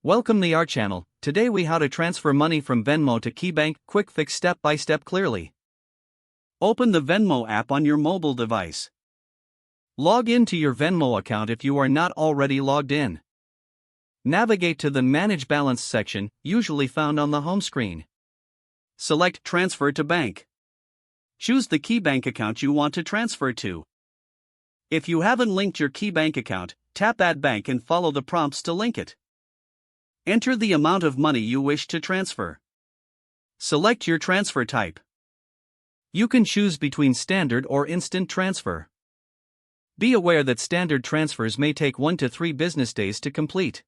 Welcome to our channel. Today we how to transfer money from Venmo to KeyBank, quick fix step by step clearly. Open the Venmo app on your mobile device. Log into your Venmo account if you are not already logged in. Navigate to the Manage Balance section, usually found on the home screen. Select Transfer to Bank. Choose the KeyBank account you want to transfer to. If you haven't linked your KeyBank account, tap Add Bank and follow the prompts to link it. Enter the amount of money you wish to transfer. Select your transfer type. You can choose between standard or instant transfer. Be aware that standard transfers may take 1 to 3 business days to complete.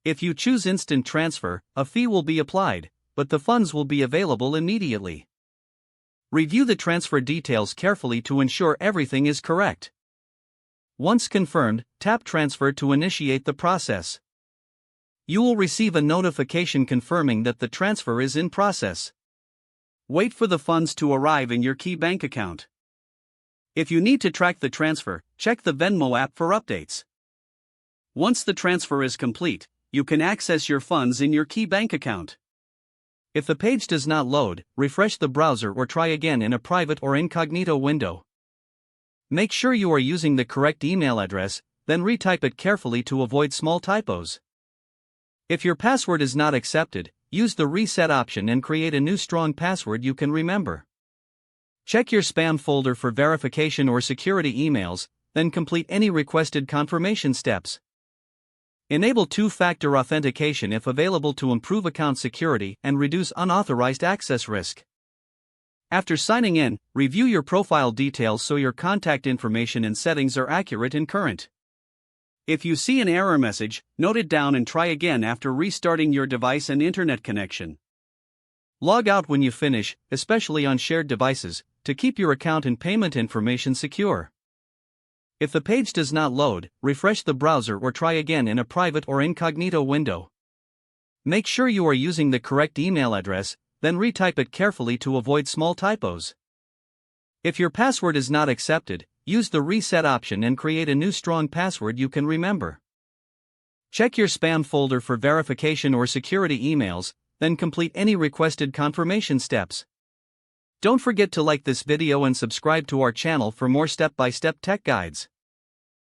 If you choose instant transfer, a fee will be applied, but the funds will be available immediately. Review the transfer details carefully to ensure everything is correct. Once confirmed, tap Transfer to initiate the process. You will receive a notification confirming that the transfer is in process. Wait for the funds to arrive in your KeyBank account. If you need to track the transfer, check the Venmo app for updates. Once the transfer is complete, you can access your funds in your KeyBank account. If the page does not load, refresh the browser or try again in a private or incognito window. Make sure you are using the correct email address, then retype it carefully to avoid small typos. If your password is not accepted, use the reset option and create a new strong password you can remember. Check your spam folder for verification or security emails, then complete any requested confirmation steps. Enable two-factor authentication if available to improve account security and reduce unauthorized access risk. After signing in, review your profile details so your contact information and settings are accurate and current. If you see an error message, note it down and try again after restarting your device and internet connection. Log out when you finish, especially on shared devices, to keep your account and payment information secure. If the page does not load, refresh the browser or try again in a private or incognito window. Make sure you are using the correct email address, then retype it carefully to avoid small typos. If your password is not accepted, use the reset option and create a new strong password you can remember. Check your spam folder for verification or security emails, then complete any requested confirmation steps. Don't forget to like this video and subscribe to our channel for more step-by-step tech guides.